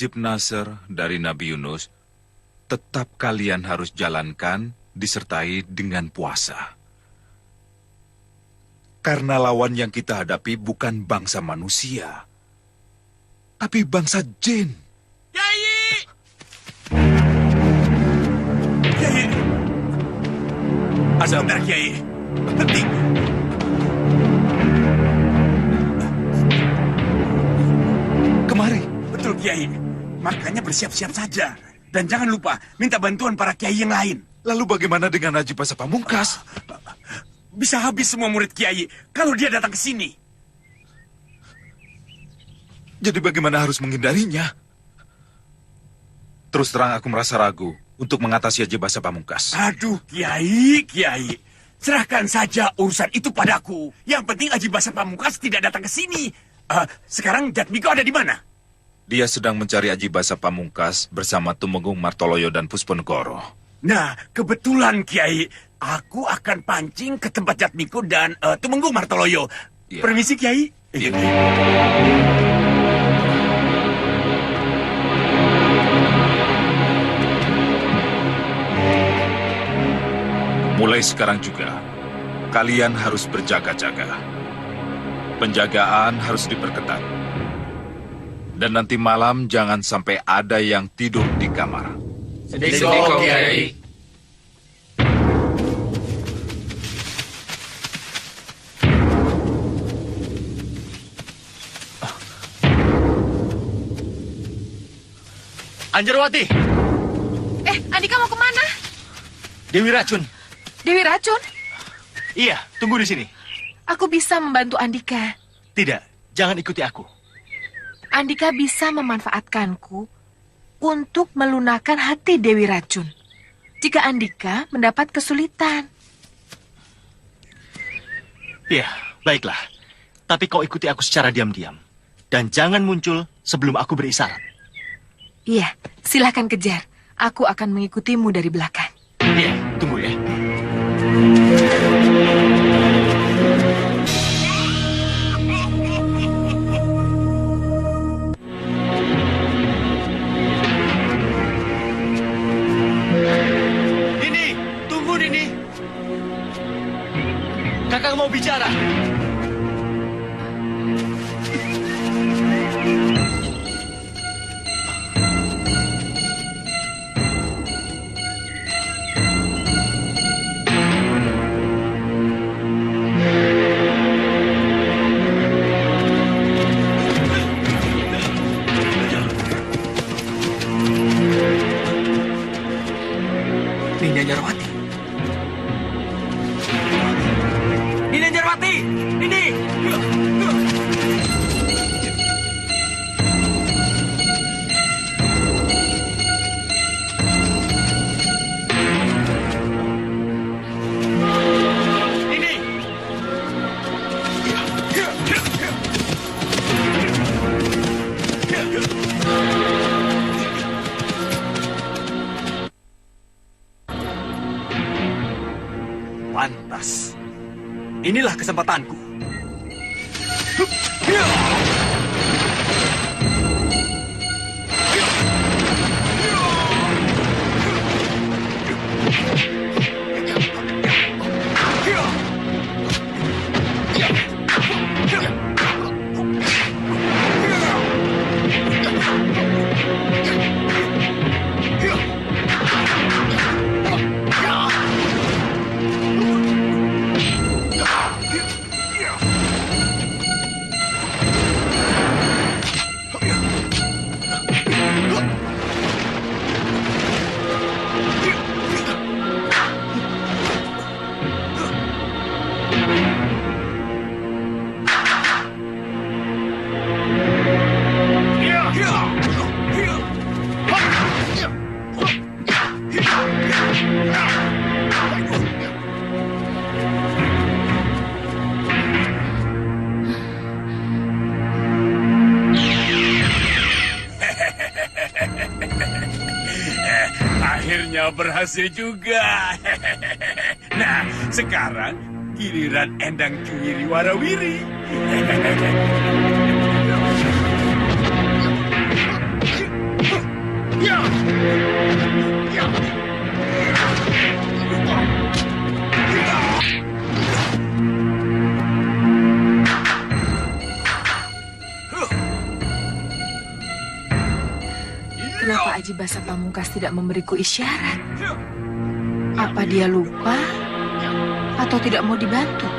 Hizib Nasr dari Nabi Yunus tetap kalian harus jalankan disertai dengan puasa. Karena lawan yang kita hadapi bukan bangsa manusia, tapi bangsa jin. Kiai! Kiai! Sebentar, Kiai. Penting. Kemari. Betul, Kiai. Makanya bersiap-siap saja. Dan jangan lupa, minta bantuan para kiai yang lain. Lalu bagaimana dengan Haji Basa Pamungkas? Bisa habis semua murid Kiai kalau dia datang ke sini. Jadi bagaimana harus menghindarinya? Terus terang aku merasa ragu untuk mengatasi Haji Basa Pamungkas. Aduh, Kiai. Serahkan saja urusan itu padaku. Yang penting Haji Basa Pamungkas tidak datang ke sini. Sekarang Jatmiko ada di mana? Dia sedang mencari Haji Basa Pamungkas bersama Tumenggung Martoloyo dan Pusponegoro. Nah, kebetulan Kiai, aku akan pancing ke tempat Jatmiko dan Tumenggung Martoloyo. Ya. Permisi, Kiai. Ya. Mulai sekarang juga, kalian harus berjaga-jaga. Penjagaan harus diperketat. Dan nanti malam jangan sampai ada yang tidur di kamar. Sediko, Kiai. Anjarwati. Andika mau kemana? Dewi Racun. Dewi Racun? Iya, tunggu di sini. Aku bisa membantu Andika. Tidak, jangan ikuti aku. Andika bisa memanfaatkanku untuk melunakkan hati Dewi Racun. Jika Andika mendapat kesulitan. Iya, baiklah. Tapi kau ikuti aku secara diam-diam. Dan jangan muncul sebelum aku berisyarat. Iya, silahkan kejar. Aku akan mengikutimu dari belakang. Iya, tunggu ya. Inilah kesempatanku. Akhirnya berhasil juga. Nah, sekarang giliran Endang Cuwiri Warawiri. Kenapa Aji Basa Pamungkas tidak memberiku isyarat? Apa dia lupa? Atau tidak mau dibantu?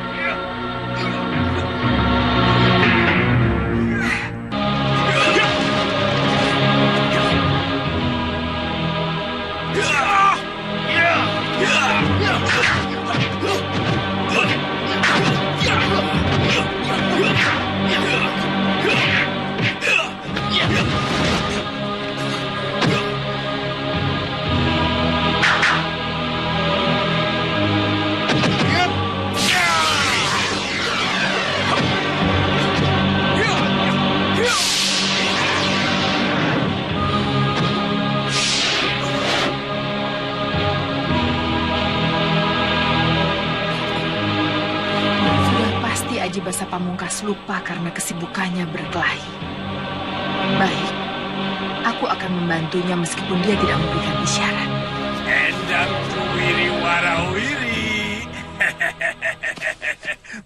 Aji Basa Pamungkas lupa karena kesibukannya berkelahi. Baik, aku akan membantunya meskipun dia tidak memberikan isyarat. Endang Cuwiri Warawiri.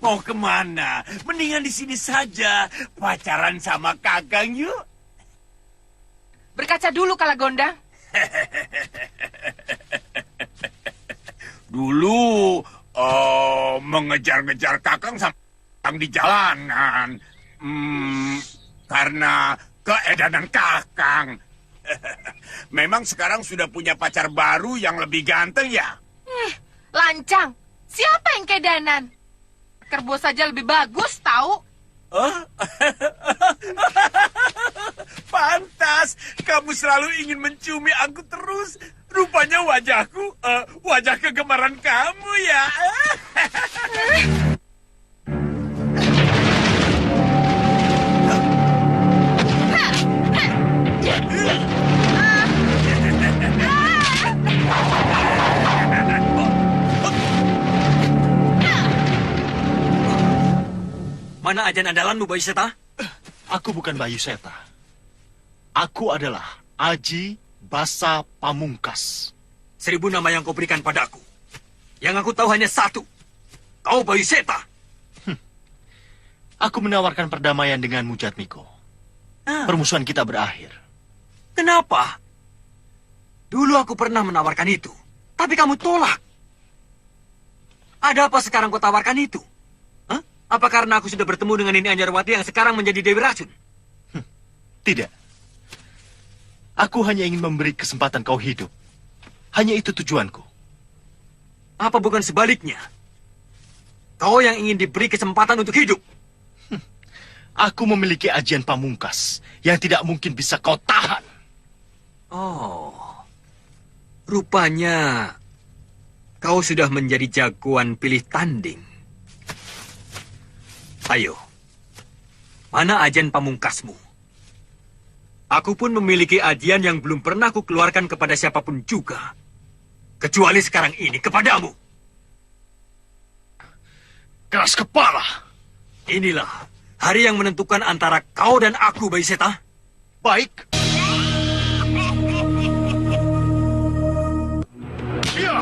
Mau kemana? Mendingan di sini saja. Pacaran sama Kakang yuk. Berkaca dulu, Kalagondang. Dulu mengejar-ngejar Kakang sama di jalanan. Karena keedanan Kakang. Memang sekarang sudah punya pacar baru yang lebih ganteng ya? Lancang. Siapa yang kedanan? Kerbo saja lebih bagus, tahu? Pantas, kamu selalu ingin menciumi aku terus. Rupanya wajahku, wajah kegemaran kamu ya. Mana ajan andalanmu, Bayu Seta? Aku bukan Bayu Seta. Aku adalah Aji Basa Pamungkas. 1000 nama yang kau berikan padaku. Yang aku tahu hanya satu. Kau Bayu Seta. Aku menawarkan perdamaian denganmu, Jatmiko. Permusuhan kita berakhir. Kenapa? Dulu aku pernah menawarkan itu. Tapi kamu tolak. Ada apa sekarang kau tawarkan itu? Apa karena aku sudah bertemu dengan Nini Anjarwati yang sekarang menjadi Dewi Racun? Tidak. Aku hanya ingin memberi kesempatan kau hidup. Hanya itu tujuanku. Apa bukan sebaliknya? Kau yang ingin diberi kesempatan untuk hidup? Aku memiliki ajian pamungkas yang tidak mungkin bisa kau tahan. Oh, rupanya kau sudah menjadi jagoan pilih tanding. Ayo, mana ajian pamungkasmu? Aku pun memiliki ajian yang belum pernah aku keluarkan kepada siapapun juga. Kecuali sekarang ini kepadamu. keras kepala. Inilah hari yang menentukan antara kau dan aku, Bayi Seta. Baik. Ya.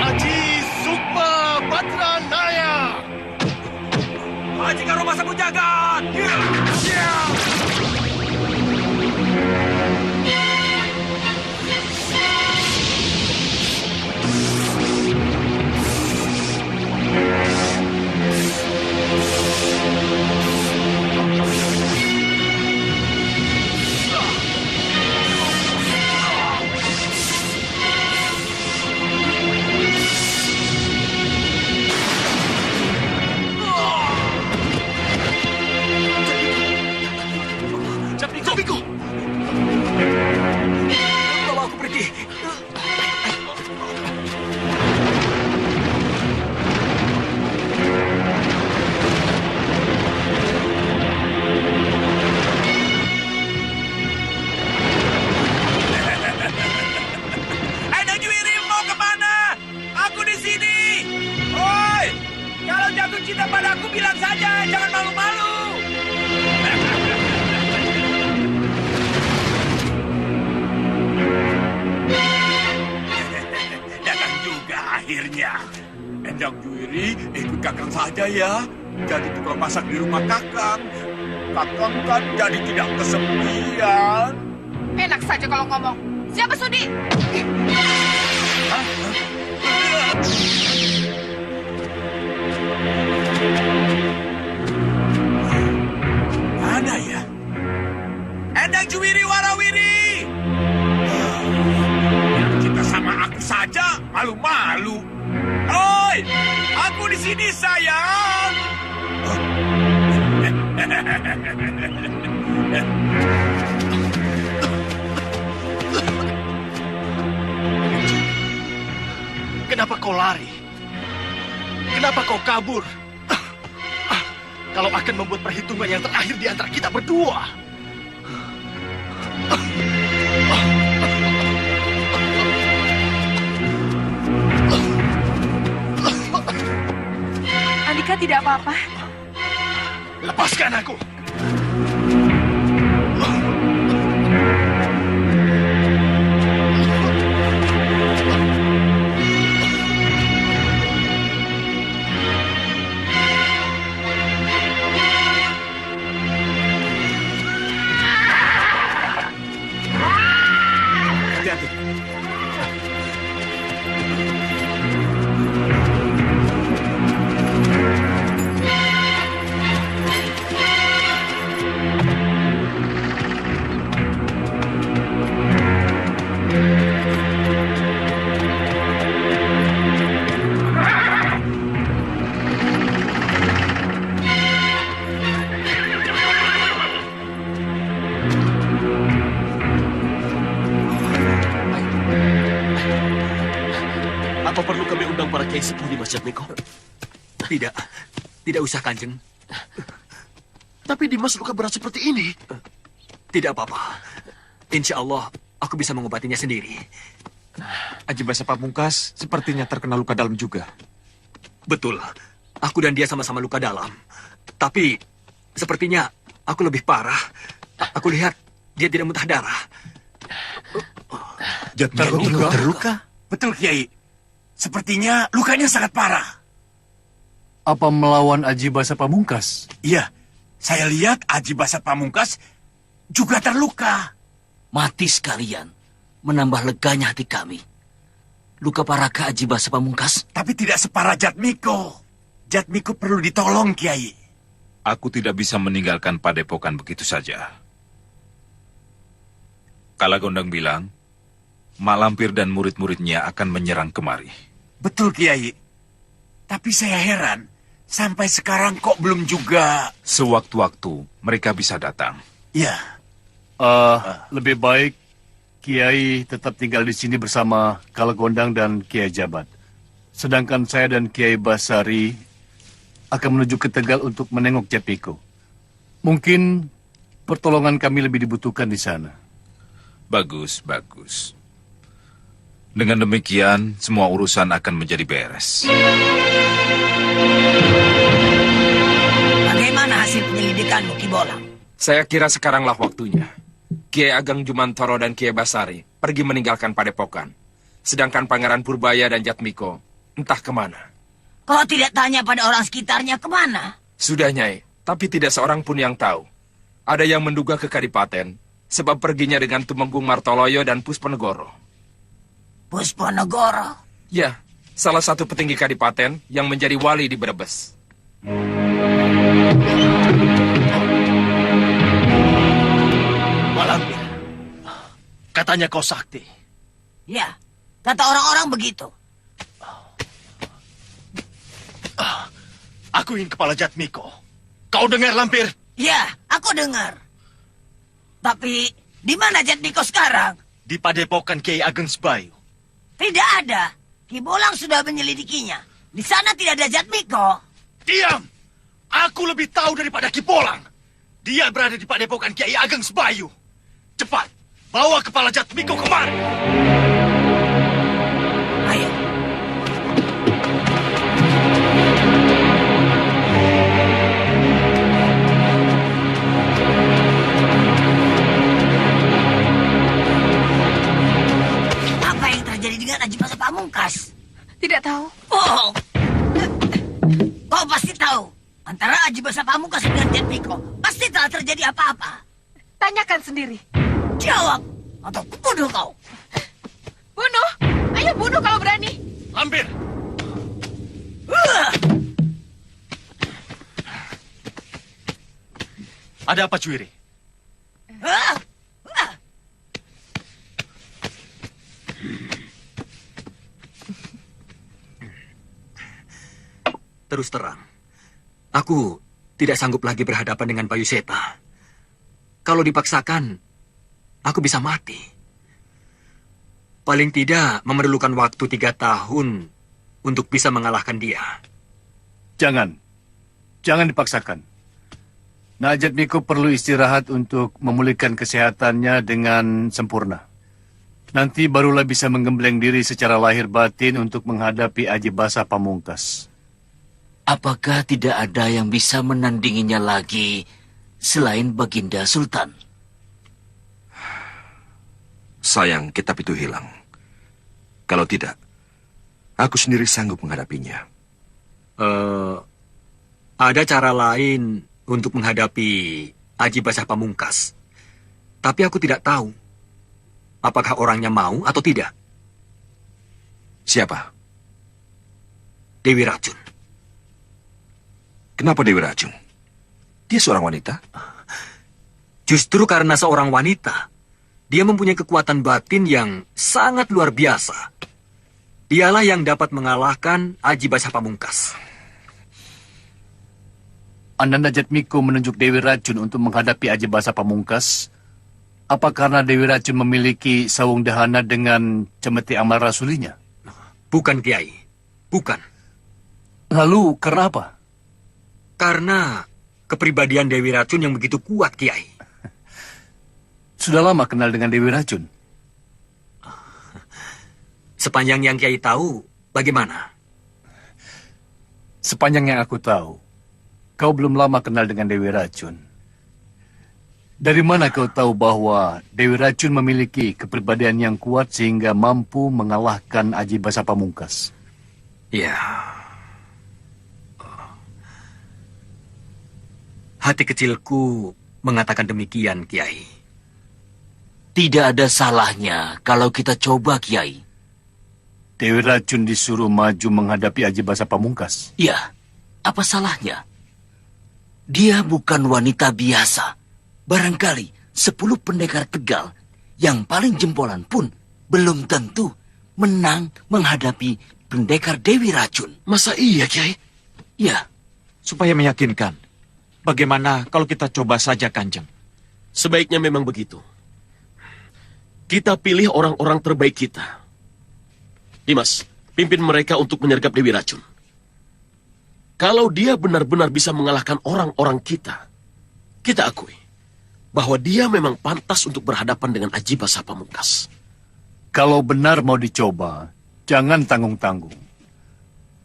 Aji Sukma Batranaya. Aji Karo Masa Pujagat. Japiko. Bawa aku pergi. Endang Juwiri mau kemana? Aku di sini. Oi, kalau jatuh cinta padaku bilang saja, jangan malu-malu. Datang juga akhirnya. Endang Juwiri ikut Kakang saja ya. Jadi tukang masak di rumah Kakang. Kakang kan jadi tidak kesepian. Enak saja kalau ngomong. Siapa sudi? Mana ya? Endang Juwiri Warawiri. Yang cinta sama aku saja, malu-malu. Oi, aku di sini sayang. Kenapa kau lari? Kenapa kau kabur? Kalau akan membuat perhitungan yang terakhir di antara kita berdua. Andika tidak apa-apa. Lepaskan aku. Hati-hati. Apa perlu kami undang para kiai sepuh di Masjid Miko? Tidak. Tidak usah, Kanjeng. Tapi Dimas luka berat seperti ini. Tidak apa-apa. Insya Allah, aku bisa mengobatinya sendiri. Aji Basa Pamungkas sepertinya terkena luka dalam juga. Betul. Aku dan dia sama-sama luka dalam. Tapi, sepertinya aku lebih parah. Aku lihat dia tidak muntah darah. Terluka? Betul, Kiai. Sepertinya lukanya sangat parah. Apa melawan Aji Basa Pamungkas? Iya, saya lihat Aji Basa Pamungkas juga terluka. Mati sekalian, menambah leganya hati kami. Luka parakah Aji Basa Pamungkas? Tapi tidak separah Jatmiko. Jatmiko perlu ditolong, Kiai. Aku tidak bisa meninggalkan padepokan begitu saja. Kala Gondang bilang, Mak Lampir dan murid-muridnya akan menyerang kemari. Betul, Kiai. Tapi saya heran, sampai sekarang kok belum juga... Sewaktu-waktu mereka bisa datang. Ya, Lebih baik Kiai tetap tinggal di sini bersama Kalagondang dan Kiai Jabat. Sedangkan saya dan Kiai Basari akan menuju ke Tegal untuk menengok Japiko. Mungkin pertolongan kami lebih dibutuhkan di sana. Bagus, bagus. Dengan demikian, semua urusan akan menjadi beres. Bagaimana hasil penyelidikanmu, Ki Bolang? Saya kira sekaranglah waktunya. Kiai Ageng Jumantoro dan Kiai Basari pergi meninggalkan padepokan. Sedangkan Pangeran Purbaya dan Jatmiko entah kemana. Kau tidak tanya pada orang sekitarnya kemana? Sudah, Nyai, tapi tidak seorang pun yang tahu. Ada yang menduga ke Kadipaten, sebab perginya dengan Tumenggung Martoloyo dan Pusponegoro. Pusponegoro? Ya, salah satu petinggi Kadipaten yang menjadi wali di Brebes. Malampir, katanya kau sakti. Ya, kata orang-orang begitu. Aku ingin kepala Jatmiko. Kau dengar, Lampir? Ya, aku dengar. Tapi, di mana Jatmiko sekarang? Di padepokan Kiai Ageng Sebayu. Tidak ada. Ki Bolang sudah menyelidikinya. Di sana tidak ada Jatmiko. Diam! Aku lebih tahu daripada Ki Bolang. Dia berada di padepokan Kiai Ageng Sebayu. Cepat, bawa kepala Jatmiko kemari. Ayo. Apa yang terjadi dengan Aji Basa Pamungkas? Tidak tahu. Oh, kau pasti tahu. Antara Aji Basa Pamungkas dengan Jatmiko pasti telah terjadi apa-apa. Tanyakan sendiri. Jawab, atau bunuh kau. Bunuh! Ayo bunuh kalau berani. Lampir, ada apa, Cuiri? Ah! Ah! Terus terang, aku tidak sanggup lagi berhadapan dengan Bayu Seta. Kalau dipaksakan, aku bisa mati. Paling tidak memerlukan waktu 3 tahun untuk bisa mengalahkan dia. Jangan dipaksakan. Najat Miko perlu istirahat untuk memulihkan kesehatannya dengan sempurna. Nanti barulah bisa menggembleng diri secara lahir batin untuk menghadapi Aji Basa Pamungkas. Apakah tidak ada yang bisa menandinginya lagi selain Baginda Sultan? Sayang kitab itu hilang. Kalau tidak, aku sendiri sanggup menghadapinya. Ada cara lain untuk menghadapi Aji Basa Pamungkas. Tapi aku tidak tahu apakah orangnya mau atau tidak. Siapa? Dewi Racun. Kenapa Dewi Racun? Dia seorang wanita. Justru karena seorang wanita, dia mempunyai kekuatan batin yang sangat luar biasa. Dialah yang dapat mengalahkan Aji Basa Pamungkas. Ananda Jatmiko menunjuk Dewi Racun untuk menghadapi Aji Basa Pamungkas. Apa karena Dewi Racun memiliki sawung dahana dengan cemeti amal rasulinya? Bukan, Kiai. Bukan. Lalu karena apa? Karena kepribadian Dewi Racun yang begitu kuat, Kiai. Sudah lama kenal dengan Dewi Racun? Sepanjang yang Kiai tahu, bagaimana? Sepanjang yang aku tahu, kau belum lama kenal dengan Dewi Racun. Dari mana kau tahu bahwa Dewi Racun memiliki kepribadian yang kuat sehingga mampu mengalahkan Aji Basa Pamungkas? Ya. Hati kecilku mengatakan demikian, Kiai. Tidak ada salahnya kalau kita coba, Kiai. Dewi Racun disuruh maju menghadapi Aji Basa Pamungkas. Ya, apa salahnya? Dia bukan wanita biasa. Barangkali 10 pendekar Tegal yang paling jempolan pun belum tentu menang menghadapi pendekar Dewi Racun. Masa iya, Kiai? Ya. Supaya meyakinkan, bagaimana kalau kita coba saja, Kanjeng? Sebaiknya memang begitu. Kita pilih orang-orang terbaik kita. Dimas, pimpin mereka untuk menyergap Dewi Racun. Kalau dia benar-benar bisa mengalahkan orang-orang kita akui bahwa dia memang pantas untuk berhadapan dengan Aji Basa Pamungkas. Kalau benar mau dicoba, jangan tanggung-tanggung.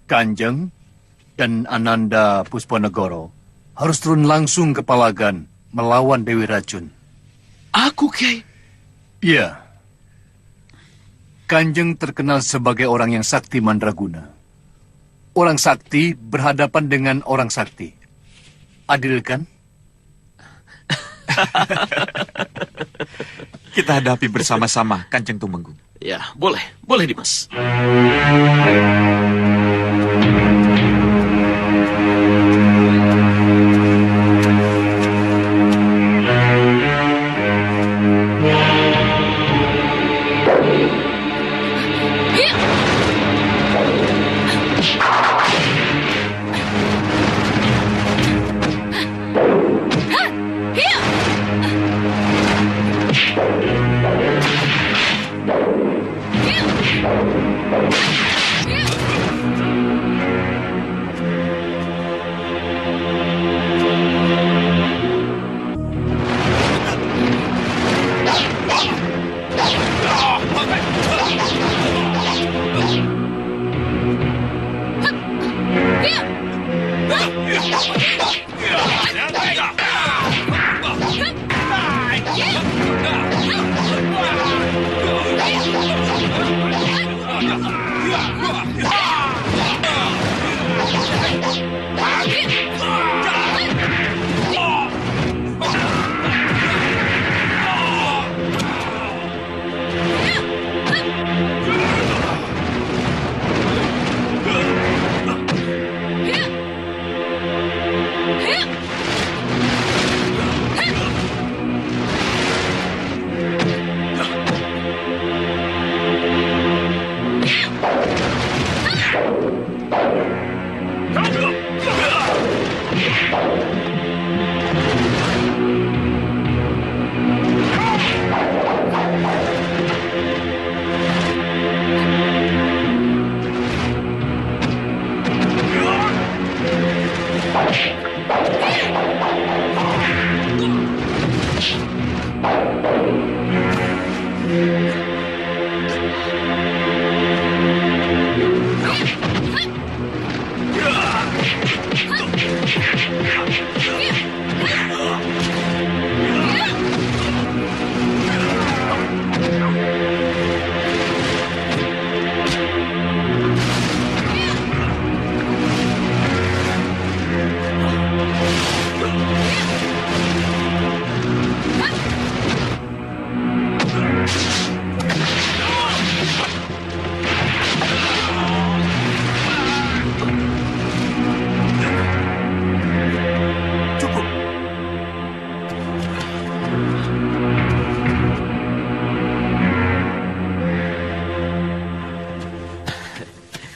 Kanjeng dan Ananda Pusponegoro harus turun langsung ke Palagan melawan Dewi Racun. Aku, Kiai? Iya. Kanjeng terkenal sebagai orang yang sakti mandraguna. Orang sakti berhadapan dengan orang sakti. Adil kan? Kita hadapi bersama-sama, Kanjeng Tumenggung. Ya, boleh. Boleh, Dimas.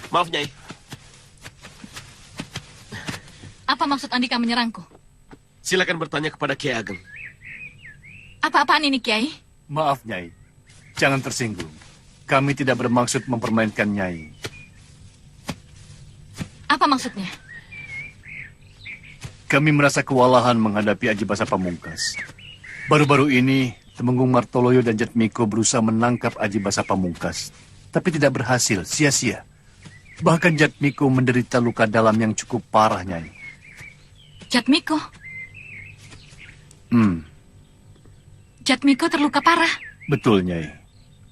Maaf, Nyai. Apa maksud Andika menyerangku? Silakan bertanya kepada Kiai Ageng. Apa-apaan ini, Kiai? Maaf, Nyai. Jangan tersinggung. Kami tidak bermaksud mempermainkan Nyai. Apa maksudnya? Kami merasa kewalahan menghadapi Aji Basa Pamungkas. Baru-baru ini, Temenggung Martoloyo dan Jatmiko berusaha menangkap Aji Basa Pamungkas. Tapi tidak berhasil, sia-sia. Bahkan Jatmiko menderita luka dalam yang cukup parah, Nyai. Jatmiko? Jatmiko terluka parah? Betul, Nyai.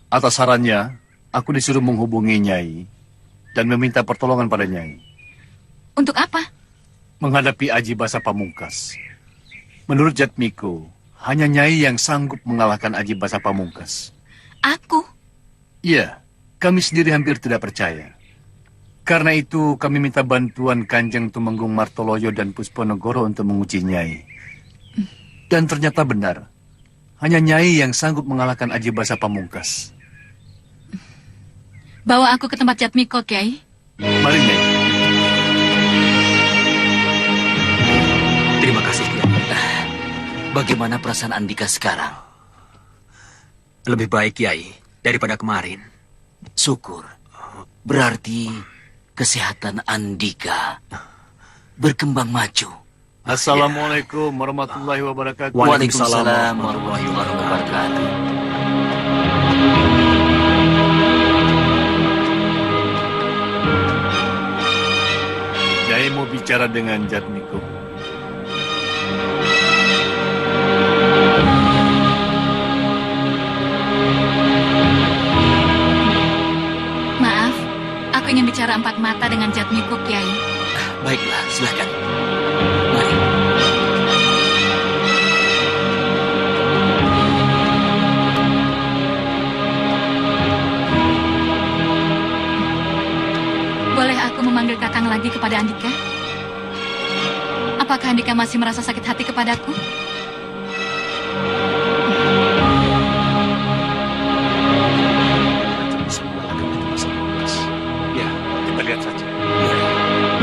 Atas sarannya, aku disuruh menghubungi Nyai dan meminta pertolongan pada Nyai. Untuk apa? Menghadapi Aji Basa Pamungkas. Menurut Jatmiko, hanya Nyai yang sanggup mengalahkan Aji Basa Pamungkas. Aku? Iya, kami sendiri hampir tidak percaya. Karena itu kami minta bantuan Kanjeng Tumenggung Martoloyo dan Pusponegoro untuk menguji Nyai. Dan ternyata benar. Hanya Nyai yang sanggup mengalahkan Aji Basa Pamungkas. Bawa aku ke tempat Jatmiko, Kiai. Mari, Nyai. Terima kasih, Kiai. Bagaimana perasaan Andika sekarang? Lebih baik, Kiai, daripada kemarin. Syukur. Berarti kesehatan Andika berkembang maju. Assalamualaikum warahmatullahi wabarakatuh. Waalaikumsalam warahmatullahi wabarakatuh. Kiai mau bicara dengan Jatmiko. Maaf, aku ingin bicara empat mata dengan Jatmiko, Kiai. Baiklah, silakan. Mari. Boleh aku memanggil Kakang lagi kepada Andika? Apakah Andika masih merasa sakit hati kepadaku? Ya, kita lihat saja.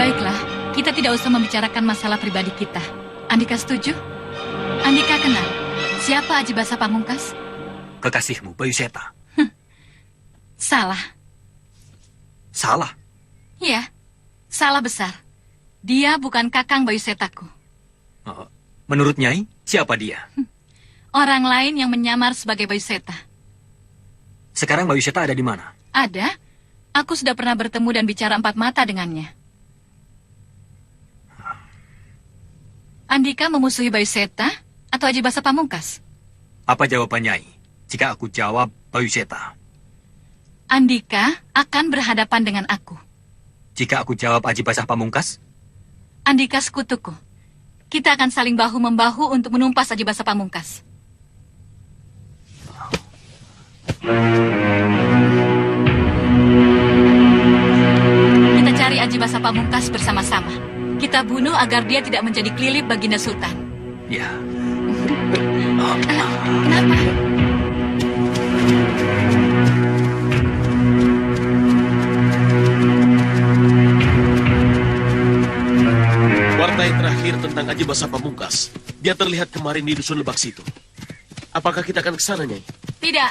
Baiklah, kita tidak usah membicarakan masalah pribadi kita. Andika setuju? Andika kenal siapa Aji Basa Pamungkas? Kekasihmu, Bayu Seta. Salah. Salah? Iya, salah besar. Dia bukan Kakang Bayu Setaku. Menurut Nyai, siapa dia? Orang lain yang menyamar sebagai Bayu Seta. Sekarang Bayu Seta ada di mana? Ada. Aku sudah pernah bertemu dan bicara empat mata dengannya. Andika memusuhi Bayu Seta atau Aji Basa Pamungkas? Apa jawaban Nyai jika aku jawab Bayu Seta? Andika akan berhadapan dengan aku. Jika aku jawab Aji Basa Pamungkas? Andika sekutuku. Kita akan saling bahu-membahu untuk menumpas Aji Basa Pamungkas. Kita cari Aji Basa Pamungkas bersama-sama. Kita bunuh agar dia tidak menjadi kelilip baginda Sultan. Ya. Kenapa? Warta yang terakhir tentang Aji Basa Pamungkas. Dia terlihat kemarin di Dusun Lebak situ. Apakah kita akan ke sana, Nyai? Tidak.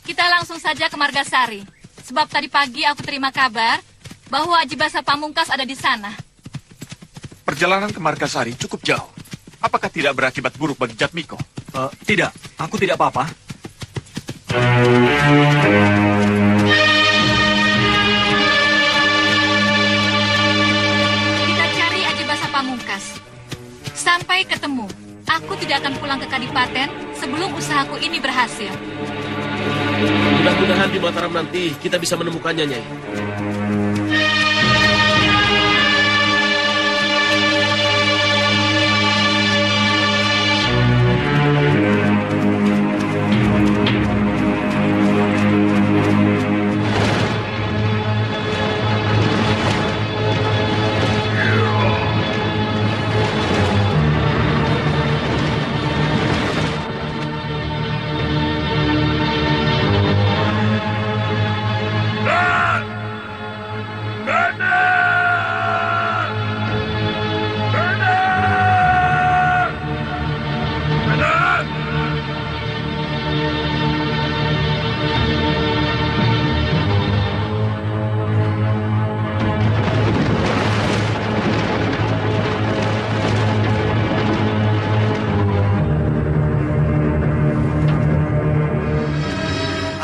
Kita langsung saja ke Margasari. Sebab tadi pagi aku terima kabar bahwa Aji Basa Pamungkas ada di sana. Perjalanan ke Margasari cukup jauh. Apakah tidak berakibat buruk bagi Jatmiko? Tidak, aku tidak apa-apa. Kita cari Aji Basa Pamungkas. Sampai ketemu. Aku tidak akan pulang ke Kadipaten sebelum usahaku ini berhasil. Mudah-mudahan di Mataram nanti kita bisa menemukannya, Nyai.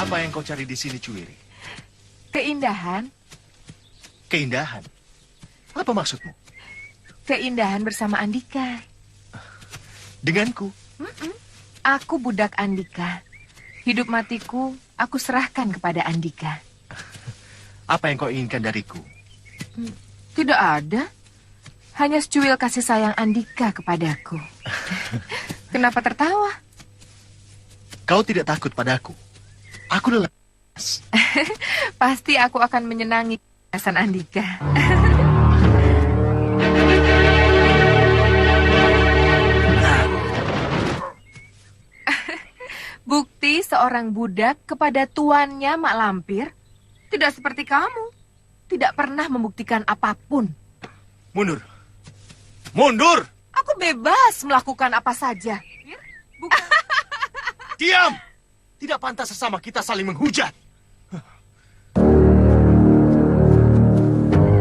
Apa yang kau cari di sini, Cuwiri? Keindahan. Keindahan? Apa maksudmu? Keindahan bersama Andika. Denganku? Aku budak Andika. Hidup matiku, aku serahkan kepada Andika. Apa yang kau inginkan dariku? Tidak ada. Hanya secuil kasih sayang Andika kepadaku. Kenapa tertawa? Kau tidak takut padaku? Aku lelah. Pasti aku akan menyenangi kesan Andika. Bukti seorang budak kepada tuannya Mak Lampir tidak seperti kamu. Tidak pernah membuktikan apapun. Mundur. Mundur! Aku bebas melakukan apa saja. Diam! Tidak pantas sesama kita saling menghujat.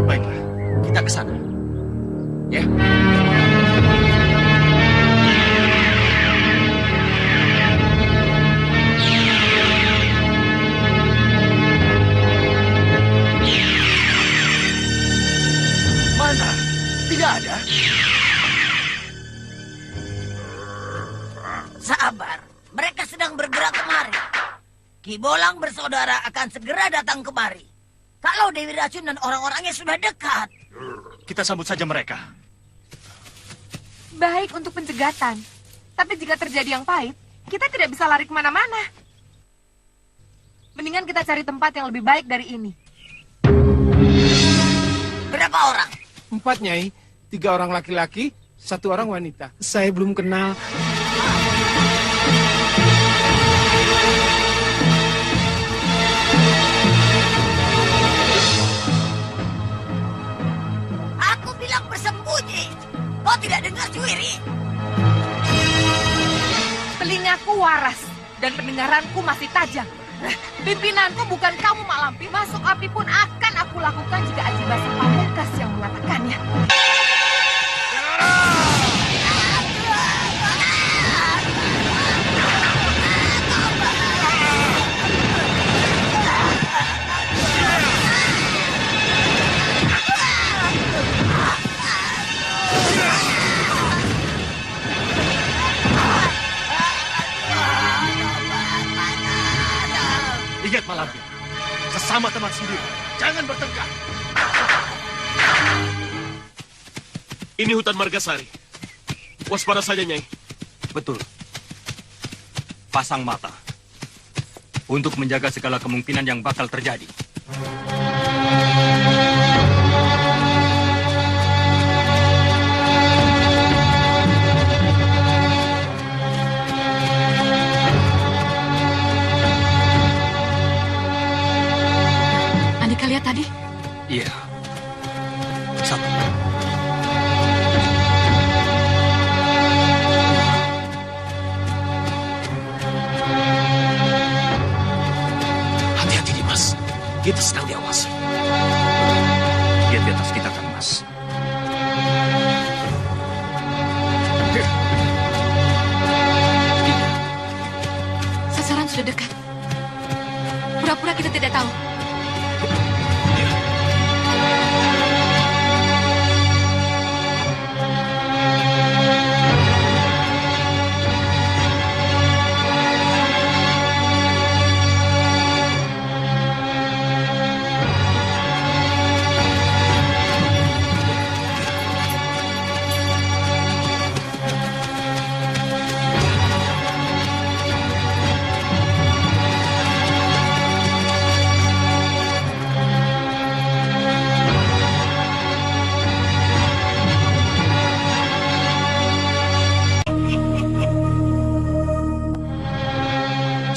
Baiklah, kita ke sana. Ya. Mana? tidak ada. Sabar, mereka sedang bergerak kemari. Ki Bolang bersaudara akan segera datang kemari. Kalau Dewi Racun dan orang-orangnya sudah dekat. Kita sambut saja mereka. Baik untuk pencegatan. Tapi jika terjadi yang pahit, kita tidak bisa lari kemana-mana. Mendingan kita cari tempat yang lebih baik dari ini. Berapa orang? 4, Nyai. 3 orang laki-laki, 1 orang wanita. Saya belum kenal. Aku bilang bersembunyi. Kau tidak dengar, Juwiri? Telingaku waras dan pendengaranku masih tajam. Pimpinanku bukan kamu, Mak Lampir. Masuk api pun akan aku lakukan jika Aji Basa Pamungkas yang mengatakannya. Ingat Mak Lampir, sesama teman sendiri, jangan bertengkar. Ini hutan Margasari. Waspada saja, Nyai. Betul. Pasang mata. Untuk menjaga segala kemungkinan yang bakal terjadi. Andika lihat tadi? Iya. Satu. Hati-hati, Dimas. Kita sedang diawasi. Dia di atas kita, Kang Mas. Sasaran sudah dekat. Pura-pura kita tidak tahu.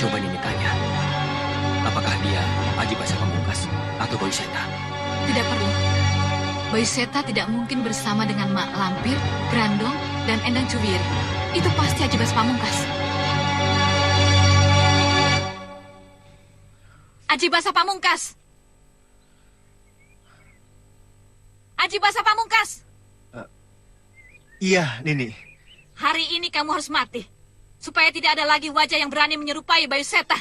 Coba Nini tanya. Apakah dia Aji Basa Pamungkas atau Boy Seta? Tidak perlu. Boy Seta tidak mungkin bersama dengan Mak Lampir, Grandong, dan Endang Cuwiri. Itu pasti Aji Basa Pamungkas. Aji Basa Pamungkas! Aji Basa Pamungkas! Iya, Nini. Hari ini kamu harus mati. Supaya tidak ada lagi wajah yang berani menyerupai Bayu Seta.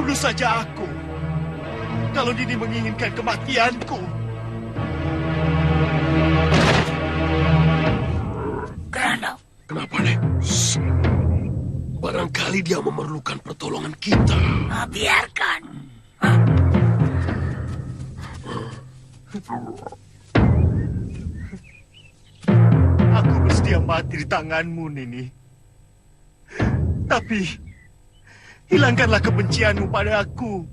Bunuh saja aku. Kalau Nini menginginkan kematianku. Kenapa, Nek? Barangkali dia memerlukan pertolongan kita. Biarkan. Aku bersedia mati di tanganmu, Nini. Tapi, hilangkanlah kebencianmu pada aku.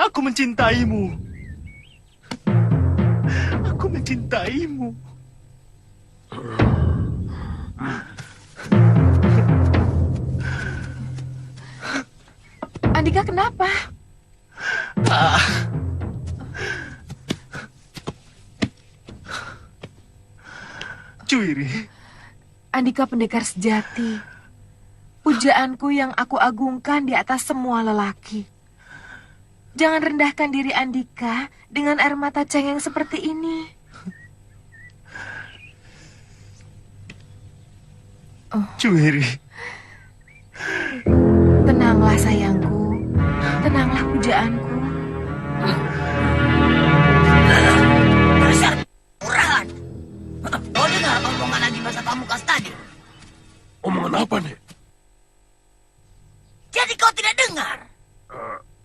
Aku mencintaimu. Aku mencintaimu. Andika kenapa? Juwiri. Andika pendekar sejati. Pujaanku yang aku agungkan di atas semua lelaki. Jangan rendahkan diri Andika dengan air mata cengeng seperti ini. Juwiri. Tenanglah sayangku. Tenanglah pujaanku. Dasar murahan. Kau dengar omongan Haji Basa Pamungkas tadi? Omongan apa, Nek? Jadi kau tidak dengar?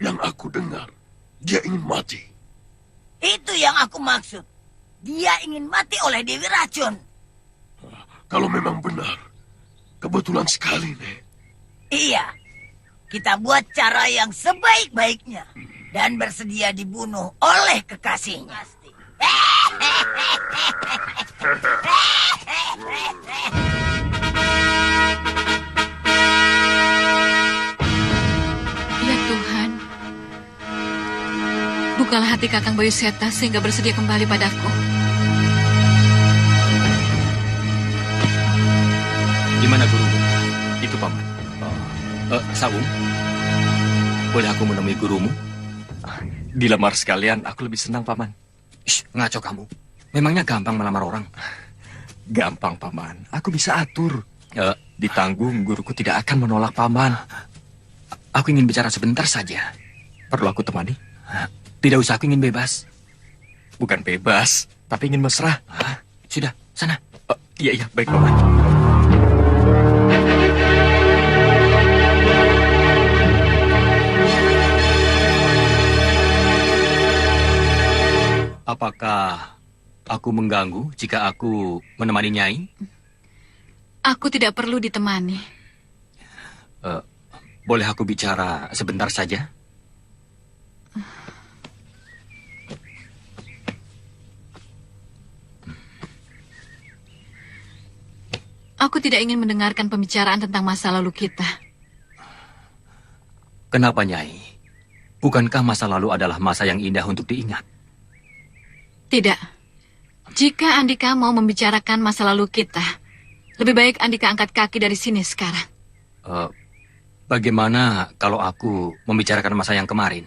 Yang aku dengar, dia ingin mati. Itu yang aku maksud. Dia ingin mati oleh Dewi Racun. Kalau memang benar, kebetulan sekali, Nek. Iya. Kita buat cara yang sebaik-baiknya. Dan bersedia dibunuh oleh kekasihnya. Ya Tuhan, bukalah hati Kakang Bayu Seta sehingga bersedia kembali padaku. Di mana gurumu? Itu paman. Sawung, boleh aku menemui gurumu? Dilamar sekalian, aku lebih senang paman. Ngaco kamu. Memangnya gampang melamar orang? Gampang paman, aku bisa atur. Ditanggung, guruku tidak akan menolak paman. Aku ingin bicara sebentar saja. Perlu aku temani? Tidak usah, aku ingin bebas. Bukan bebas, tapi ingin mesra. Sudah, sana. Iya, baik paman. Apakah aku mengganggu jika aku menemani Nyai? Aku tidak perlu ditemani. Boleh aku bicara sebentar saja? Aku tidak ingin mendengarkan pembicaraan tentang masa lalu kita. Kenapa, Nyai? Bukankah masa lalu adalah masa yang indah untuk diingat? Tidak. Jika Andika mau membicarakan masa lalu kita, lebih baik Andika angkat kaki dari sini sekarang. Bagaimana kalau aku membicarakan masa yang kemarin?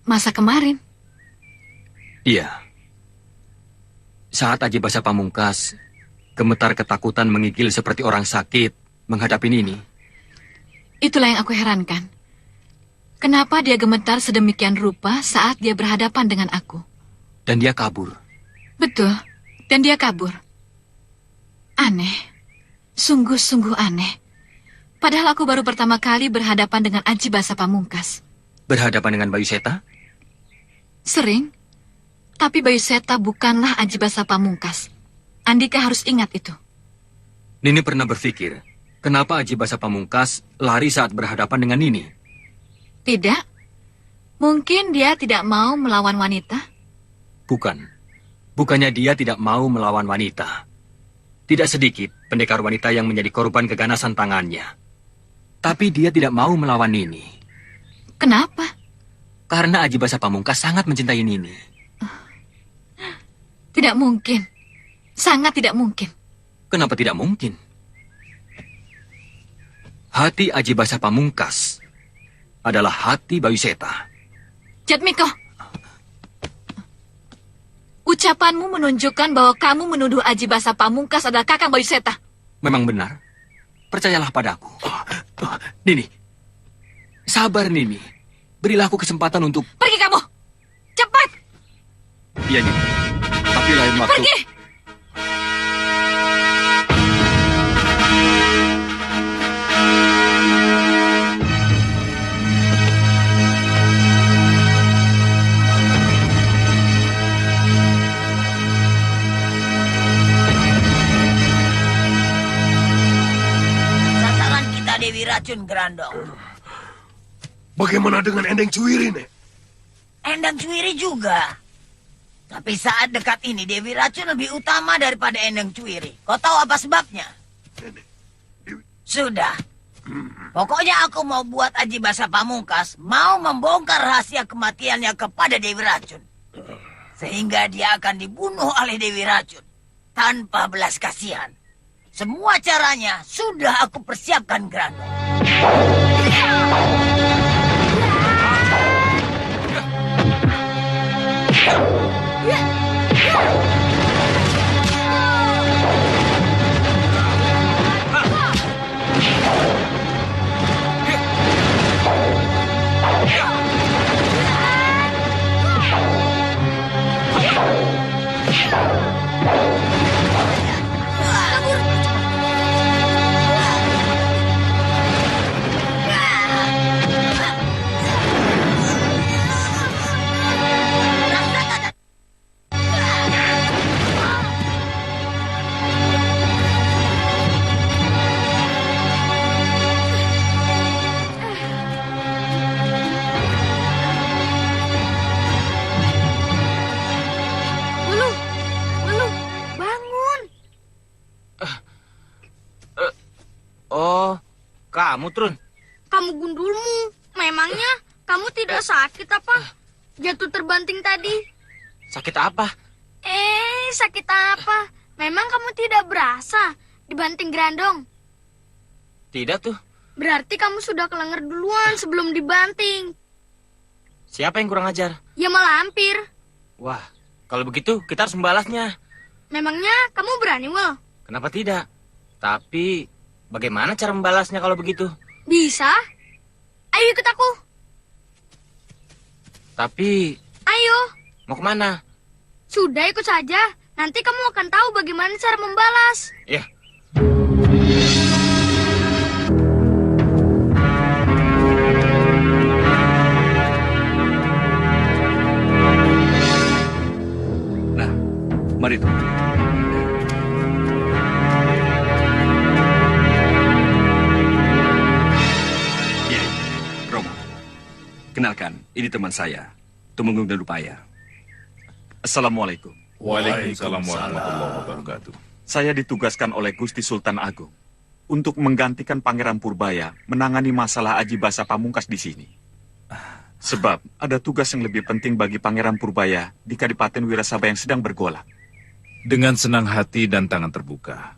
Masa kemarin? Iya. Saat Haji Basa Pamungkas gemetar ketakutan menggigil seperti orang sakit menghadapi Nini. Itulah yang aku herankan. Kenapa dia gemetar sedemikian rupa saat dia berhadapan dengan aku? Dan dia kabur. Betul, dan dia kabur. Aneh. Sungguh-sungguh aneh. Padahal aku baru pertama kali berhadapan dengan Haji Basa Pamungkas. Berhadapan dengan Bayu Seta? Sering. Tapi Bayu Seta bukanlah Haji Basa Pamungkas. Andika harus ingat itu. Nini pernah berpikir, kenapa Haji Basa Pamungkas lari saat berhadapan dengan Nini? Tidak. Mungkin dia tidak mau melawan wanita. Bukan. Bukannya dia tidak mau melawan wanita. Tidak sedikit pendekar wanita yang menjadi korban keganasan tangannya. Tapi dia tidak mau melawan Nini. Kenapa? Karena Haji Basa Pamungkas sangat mencintai Nini. Tidak mungkin. Sangat tidak mungkin. Kenapa tidak mungkin? Hati Haji Basa Pamungkas adalah hati Bayu Seta. Jatmiko, ucapanmu menunjukkan bahwa kamu menuduh Haji Basa Pamungkas adalah Kakang Bayu Seta. Memang benar. Percayalah padaku. Nini, Sabar, Nini. Berilah aku kesempatan untuk... Pergi kamu! Cepat! Iya, Nini. Tapi lain waktu... Pergi! Sasaran kita Dewi Racun, Grandong. Bagaimana dengan Endang Cuwiri, Nek? Endang Cuwiri juga. Tapi saat dekat ini Dewi Racun lebih utama daripada Endang Cuwiri. Kau tahu apa sebabnya? Sudah. Pokoknya aku mau buat Aji Basa Pamungkas mau membongkar rahasia kematiannya kepada Dewi Racun. Sehingga dia akan dibunuh oleh Dewi Racun tanpa belas kasihan. Semua caranya sudah aku persiapkan, Grandong. Wulu, bangun. Oh, kamu, Trun. Kamu gundulmu. Memangnya kamu tidak sakit apa? Jatuh terbanting tadi. Sakit apa? Sakit apa? Memang kamu tidak berasa dibanting Grandong? Tidak tuh. Berarti kamu sudah kelenger duluan sebelum dibanting. Siapa yang kurang ajar? Ya malampir. Wah, kalau begitu kita harus membalasnya. Memangnya kamu berani, Wol? Kenapa tidak? Tapi bagaimana cara membalasnya kalau begitu? Bisa. Ayo ikut aku. Tapi... Ayo. Mau kemana? Sudah ikut saja. Nanti kamu akan tahu bagaimana cara membalas. Ya. Nah, mari tuh. Ya, Romo. Kenalkan, ini teman saya, Tumenggung dan Upaya. Assalamualaikum. Waalaikumsalam warahmatullahi wabarakatuh. Saya ditugaskan oleh Gusti Sultan Agung untuk menggantikan Pangeran Purbaya menangani masalah Aji Basa Pamungkas di sini. Sebab ada tugas yang lebih penting bagi Pangeran Purbaya di Kadipaten Wirasaba yang sedang bergolak. Dengan senang hati dan tangan terbuka,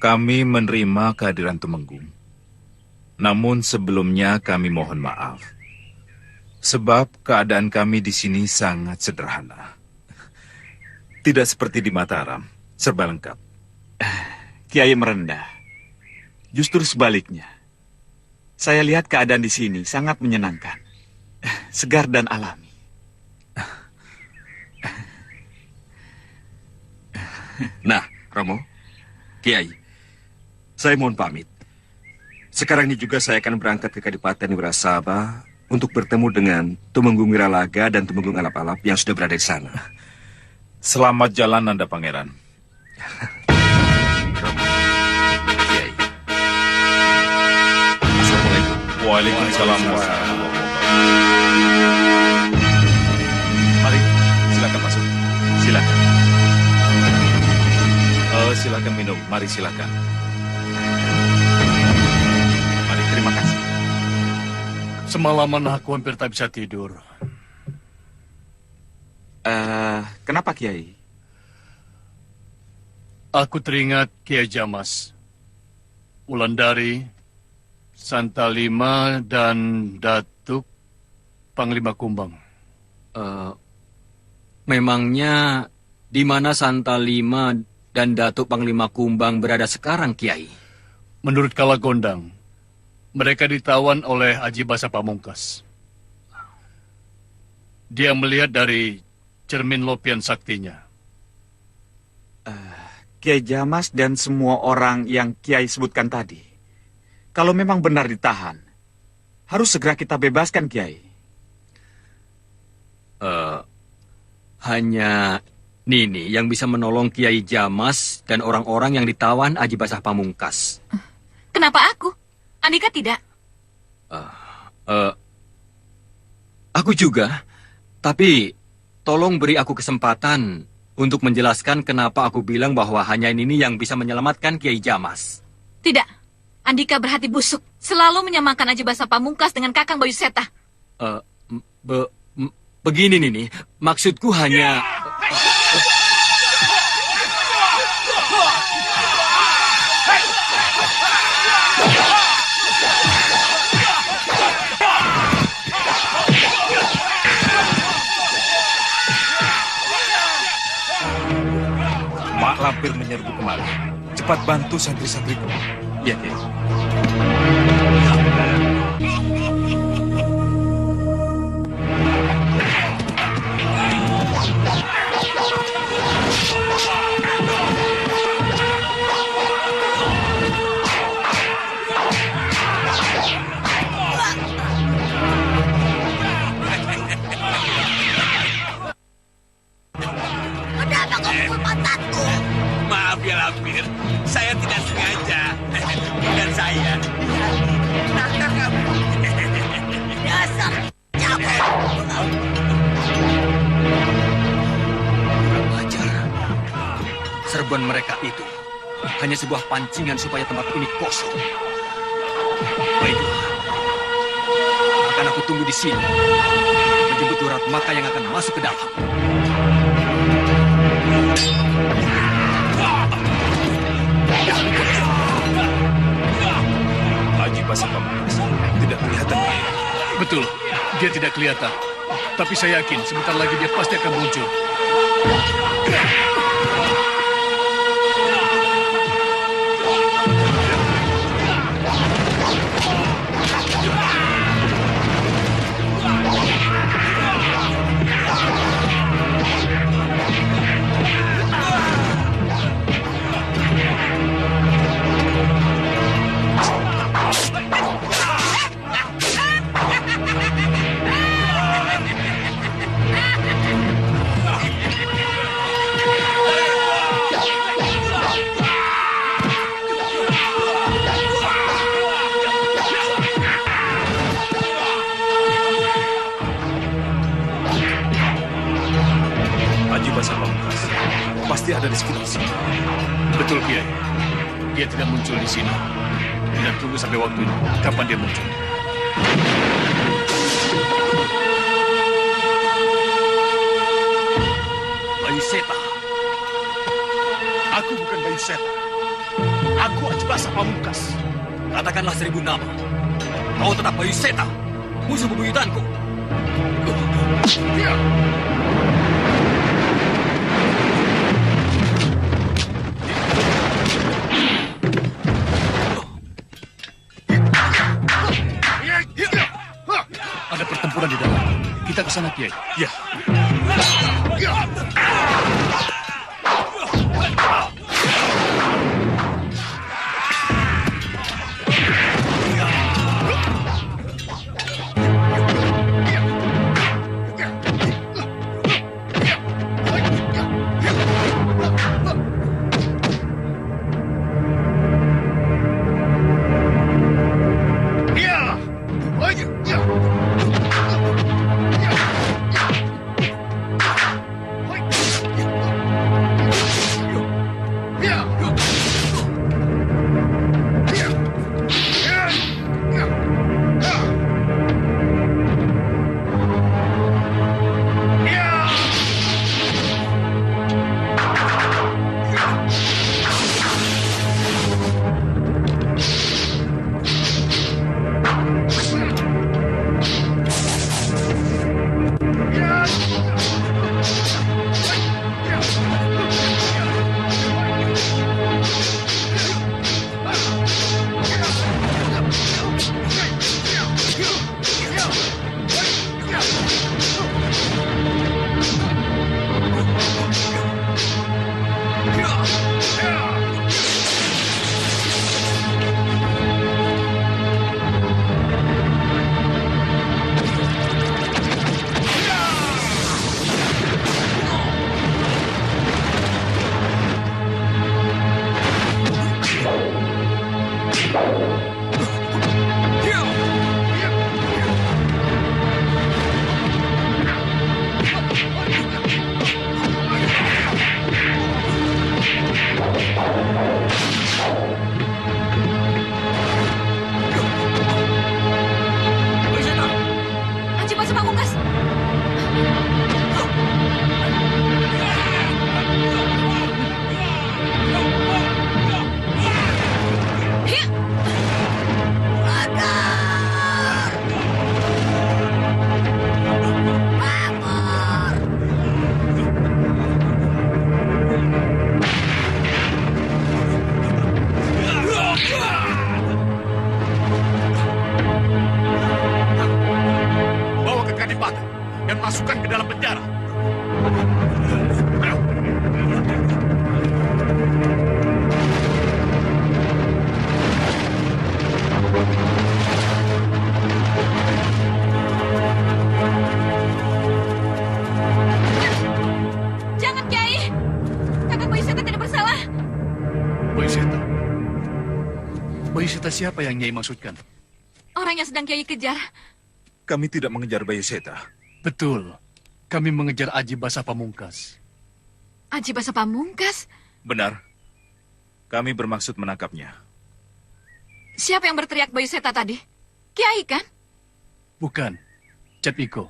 kami menerima kehadiran Tumenggung. Namun sebelumnya kami mohon maaf. Sebab keadaan kami di sini sangat sederhana. Tidak seperti di Mataram, serba lengkap. Kiai merendah. Justru sebaliknya. Saya lihat keadaan di sini sangat menyenangkan. Segar dan alami. Nah, Romo, Kiai, saya mohon pamit. Sekarang ini juga saya akan berangkat ke Kadipaten Wirasaba untuk bertemu dengan Tumenggung Wiralaga dan Tumenggung Alap-Alap yang sudah berada di sana. Selamat jalan Anda, Pangeran. Assalamualaikum. Waalaikumsalam warahmatullahi wabarakatuh. Mari, silakan masuk. Silakan. Silakan minum. Mari silakan. Mari, terima kasih. Semalaman aku hampir tak bisa tidur. Kenapa, Kiai? Aku teringat Kiai Jamas, Wulandari, Santalima, dan Datuk Panglima Kumbang. Memangnya di mana Santalima dan Datuk Panglima Kumbang berada sekarang, Kiai? Menurut Kalagondang, Mereka ditawan oleh Aji Basa Pamungkas. Dia melihat dari cermin lopian saktinya. Kiai Jamas dan semua orang yang Kiai sebutkan tadi, kalau memang benar ditahan, harus segera kita bebaskan, Kiai. Hanya Nini yang bisa menolong Kiai Jamas dan orang-orang yang ditawan Aji Basa Pamungkas. Kenapa aku? Andika tidak. Aku juga. Tapi, tolong beri aku kesempatan untuk menjelaskan kenapa aku bilang bahwa hanya Nini yang bisa menyelamatkan Kiai Jamas. Tidak. Andika berhati busuk. Selalu menyamakan Aji Basa Pamungkas dengan Kakang Bayu Seta. Begini, Nini. Maksudku hanya... Mak Lampir menyerbu kemari. Cepat bantu santri-santriku. Ya, Kiai. Kenapa kau pukul pantatku? Maaf ya Lampir, saya tidak sengaja. Bukan saya. Nakal kamu. Dasar cabut. Wajar. Serbuan mereka itu hanya sebuah pancingan supaya tempat ini kosong. Baiklah. Akan aku tunggu di sini. Menjemput Durat Maka yang akan masuk ke dalam. Aji Basa Pamungkas tidak kelihatan. Betul, dia tidak kelihatan. Tapi saya yakin sebentar lagi dia pasti akan muncul. Aji Basa Pamungkas pasti ada di sekitar sini. Betul, Kiai. Dia tidak muncul di sini. Kita tunggu sampai waktunya. Kapan dia muncul? Bayu Seta. Aku bukan Bayu Seta. Aku Aji Basa Pamungkas. Katakanlah 1000 nama. Kau tetap Bayu Seta, musuh bebuyutanku. Ada pertempuran di dalam. Kita ke sana, Kiai. Ya. Aji Basa Pamungkas. Bawa ke Kadipaten dan masukkan ke dalam penjara. Jangan, Kiai. Kakang Bayu Seta tidak bersalah. Bayu Seta. Bayu Seta siapa yang Nyai maksudkan? Orang yang sedang Kiai kejar. Kami tidak mengejar Bayu Seta. Betul. Kami mengejar Aji Basa Pamungkas. Aji Basa Pamungkas? Benar. Kami bermaksud menangkapnya. Siapa yang berteriak Bayu Seta tadi? Kiai kan? Bukan. Jatmiko.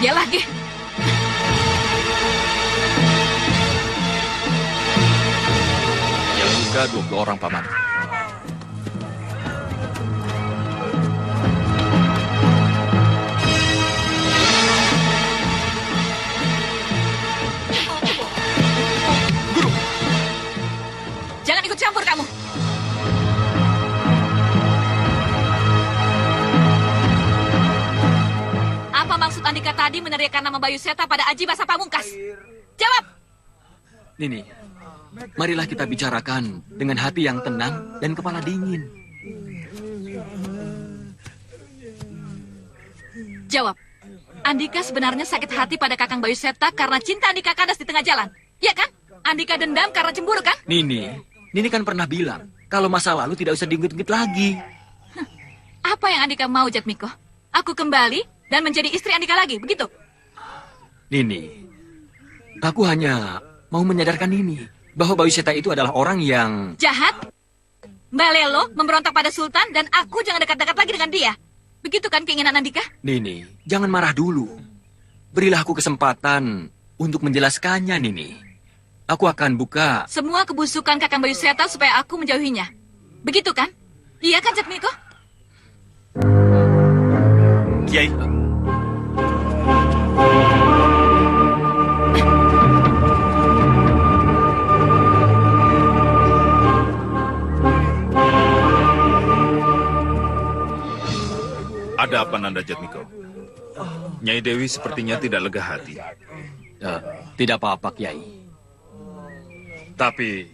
Dia lagi. Yang luka 20 orang, Paman. Jangan ikut campur kamu. Apa maksud Andika tadi meneriakkan nama Bayu Seta pada Aji Basa Pamungkas? Jawab! Nini, marilah kita bicarakan dengan hati yang tenang dan kepala dingin. Jawab. Andika sebenarnya sakit hati pada Kakang Bayu Seta karena cinta Andika kandas di tengah jalan. Ya kan? Andika dendam karena cemburu kan? Nini kan pernah bilang kalau masa lalu tidak usah diungkit-ungkit lagi. Apa yang Andika mau, Jatmiko? Aku kembali dan menjadi istri Andika lagi, begitu? Nini, aku hanya mau menyadarkan Nini bahwa Bayu Seta itu adalah orang yang Jahat? Mbak Lelo memberontak pada Sultan dan aku jangan dekat-dekat lagi dengan dia. Begitu kan keinginan Andika? Nini, jangan marah dulu. Berilah aku kesempatan untuk menjelaskannya, Nini. Aku akan buka Semua kebusukan Kakang Bayu Seta supaya aku menjauhinya. Begitu kan? Iya kan, Jatmiko? Kiai. Ada apa, Nanda Jatmiko? Nyai Dewi sepertinya tidak lega hati. Tidak apa-apa, Kiai. Tapi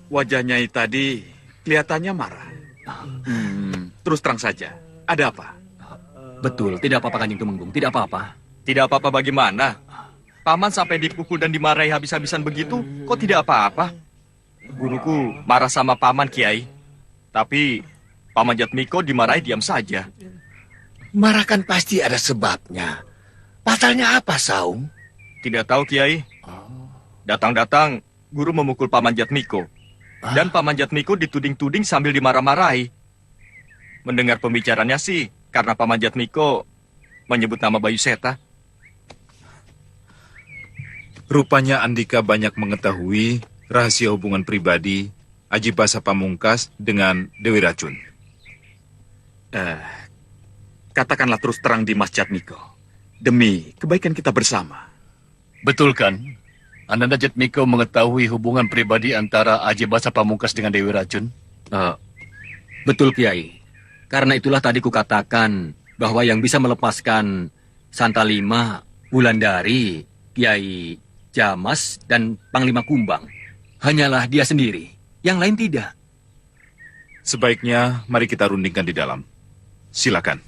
wajah Nyai tadi kelihatannya marah. Terus terang saja, ada apa? Betul, tidak apa-apa Kanjeng Tumenggung, tidak apa-apa. Tidak apa-apa bagaimana? Paman sampai dipukul dan dimarahi habis-habisan begitu, kok tidak apa-apa? Guruku marah sama Paman, Kiai. Tapi Paman Jatmiko dimarahi diam saja. Marah kan pasti ada sebabnya. Pasalnya apa, Saung? Tidak tahu, Kiai. Datang-datang, guru memukul Paman Jatmiko. Dan Paman Jatmiko dituding-tuding sambil dimarah-marahi. Mendengar pembicaranya sih, karena Paman Jatmiko menyebut nama Bayu Seta. Rupanya Andika banyak mengetahui rahasia hubungan pribadi Aji Basa Pamungkas dengan Dewi Racun. Katakanlah terus terang Dimas Jatmiko. Demi kebaikan kita bersama. Betul kan? Ananda Jatmiko mengetahui hubungan pribadi antara Aji Basa Pamungkas dengan Dewi Racun? Betul, Kiai. Karena itulah tadi kukatakan bahwa yang bisa melepaskan Santa Lima, Wulandari, Kiai Jamas, dan Panglima Kumbang hanyalah dia sendiri. Yang lain tidak. Sebaiknya mari kita rundingkan di dalam. Silakan.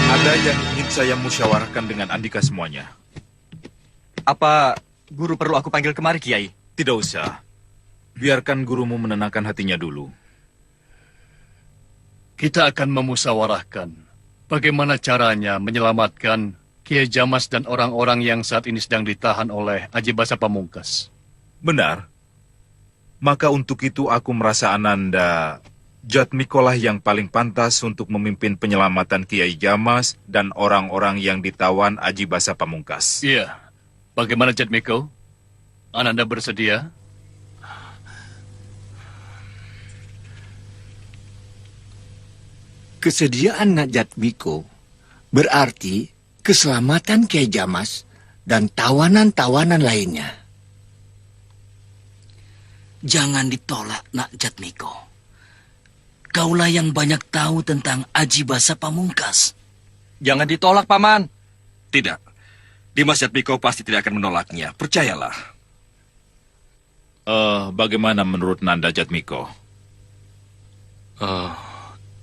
Ada yang ingin saya musyawarahkan dengan Andika semuanya. Apa guru perlu aku panggil kemari, Kiai? Tidak usah. Biarkan gurumu menenangkan hatinya dulu. Kita akan memusyawarahkan bagaimana caranya menyelamatkan Kiai Jamas dan orang-orang yang saat ini sedang ditahan oleh Aji Basa Pamungkas. Benar. Maka untuk itu aku merasa Ananda Jatmiko lah yang paling pantas untuk memimpin penyelamatan Kiai Jamas dan orang-orang yang ditawan Aji Basa Pamungkas. Iya. Bagaimana Jatmiko? Ananda bersedia? Kesediaan Jatmiko berarti keselamatan Kiai Jamas dan tawanan-tawanan lainnya. Jangan ditolak, Nak Jatmiko. Kaulah yang banyak tahu tentang Aji Basa Pamungkas. Jangan ditolak, Paman. Tidak. Dimas Jatmiko pasti tidak akan menolaknya. Percayalah. Bagaimana menurut Nanda Jatmiko?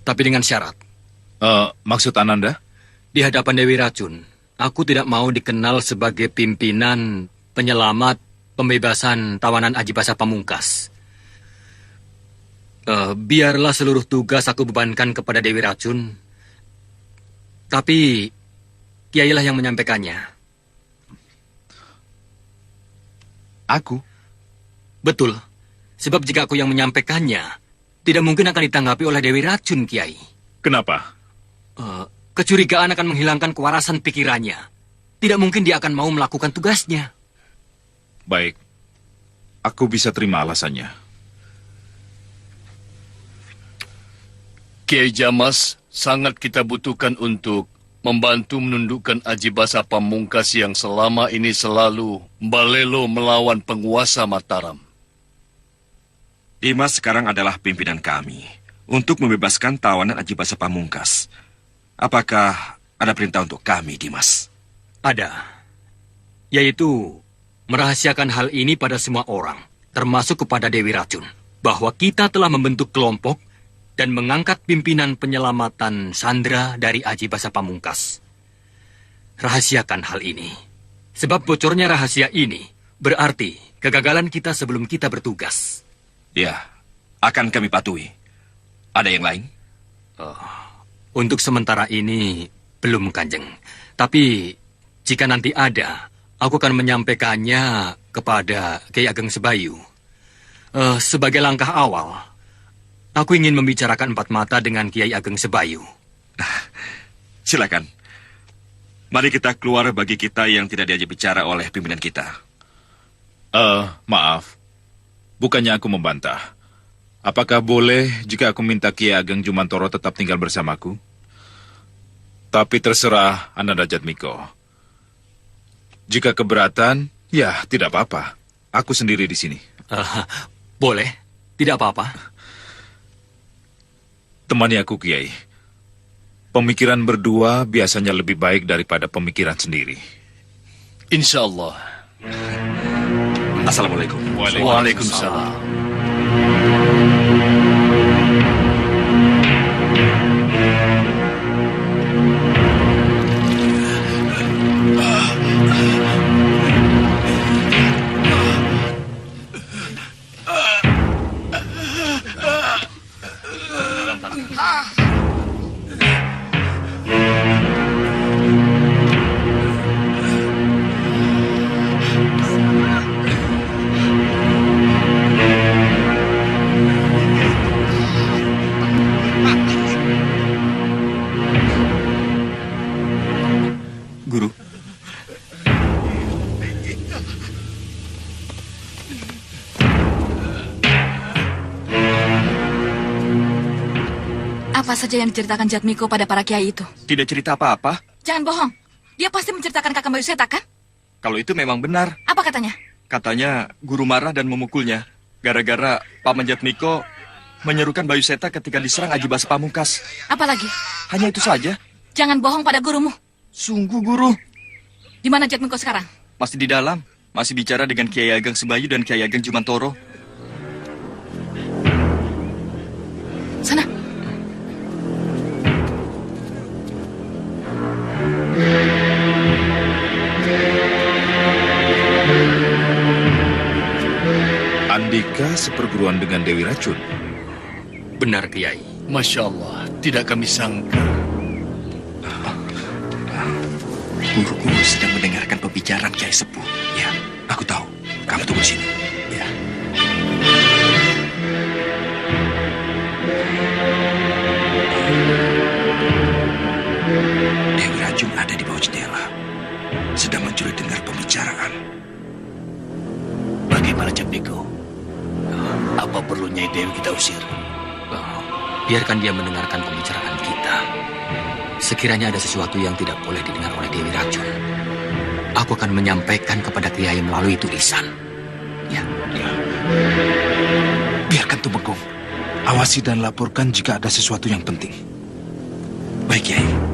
Tapi dengan syarat. Maksud Ananda? Di hadapan Dewi Racun, aku tidak mau dikenal sebagai pimpinan penyelamat pembebasan tawanan Aji Basa Pamungkas. Biarlah seluruh tugas aku bebankan kepada Dewi Racun. Tapi Kiailah yang menyampaikannya. Aku? Betul. Sebab jika aku yang menyampaikannya, tidak mungkin akan ditanggapi oleh Dewi Racun, Kiai. Kenapa? Kecurigaan akan menghilangkan kewarasan pikirannya. Tidak mungkin dia akan mau melakukan tugasnya. Baik. Aku bisa terima alasannya. Kiai Jamas sangat kita butuhkan untuk membantu menundukkan Aji Basa Pamungkas yang selama ini selalu balelo melawan penguasa Mataram. Dimas sekarang adalah pimpinan kami untuk membebaskan tawanan Aji Basa Pamungkas. Apakah ada perintah untuk kami, Dimas? Ada. Yaitu merahasiakan hal ini pada semua orang, termasuk kepada Dewi Racun, bahwa kita telah membentuk kelompok dan mengangkat pimpinan penyelamatan Sandra dari Aji Basa Pamungkas. Rahasiakan hal ini. Sebab bocornya rahasia ini berarti kegagalan kita sebelum kita bertugas. Ya, akan kami patuhi. Ada yang lain? Untuk sementara ini, belum, Kanjeng. Tapi, jika nanti ada, aku akan menyampaikannya kepada Kiai Ageng Sebayu. Sebagai langkah awal, aku ingin membicarakan empat mata dengan Kiai Ageng Sebayu. Silakan. Mari kita keluar bagi kita yang tidak diajak bicara oleh pimpinan kita. Maaf. Bukannya aku membantah. Apakah boleh jika aku minta Kiai Ageng Jumantoro tetap tinggal bersamaku? Tapi terserah Ananda Jatmiko. Jika keberatan, ya tidak apa-apa. Aku sendiri di sini. Boleh, tidak apa-apa. Temani aku, Kiai. Pemikiran berdua biasanya lebih baik daripada pemikiran sendiri. Insya Allah. Assalamualaikum. Waalaikumsalam. Guru. Apa saja yang diceritakan Jatmiko pada para kiai itu? Tidak cerita apa-apa. Jangan bohong. Dia pasti menceritakan Kakang Bayu Seta, kan? Kalau itu memang benar. Apa katanya? Katanya guru marah dan memukulnya. Gara-gara Paman Jatmiko menyerukan Bayu Seta ketika diserang Aji Basa Pamungkas. Apalagi? Hanya itu saja. Jangan bohong pada gurumu. Sungguh, Guru. Di mana Jatmiko sekarang? Masih di dalam. Masih bicara dengan Kiai Ageng Sebayu dan Kiai Ageng Jumantoro. Sana. Andika seperguruan dengan Dewi Racun. Benar, Kiai. Masya Allah, tidak kami sangka. Guruku sedang mendengarkan pembicaraan Kiai Sepuh. Ya, aku tahu. Kamu tunggu di sini. Ya. Dewi Racun ada di bawah jendela. Sedang mencuri dengar pembicaraan. Bagaimana Jatmiko? Apa perlu Nyai Dewi kita usir? Biarkan dia mendengarkan pembicaraan kita. Sekiranya ada sesuatu yang tidak boleh didengar oleh Dewi Racun, aku akan menyampaikan kepada Kiai melalui tulisan. Ya. Biarkan Tumenggung. Awasi dan laporkan jika ada sesuatu yang penting. Baik, Kiai.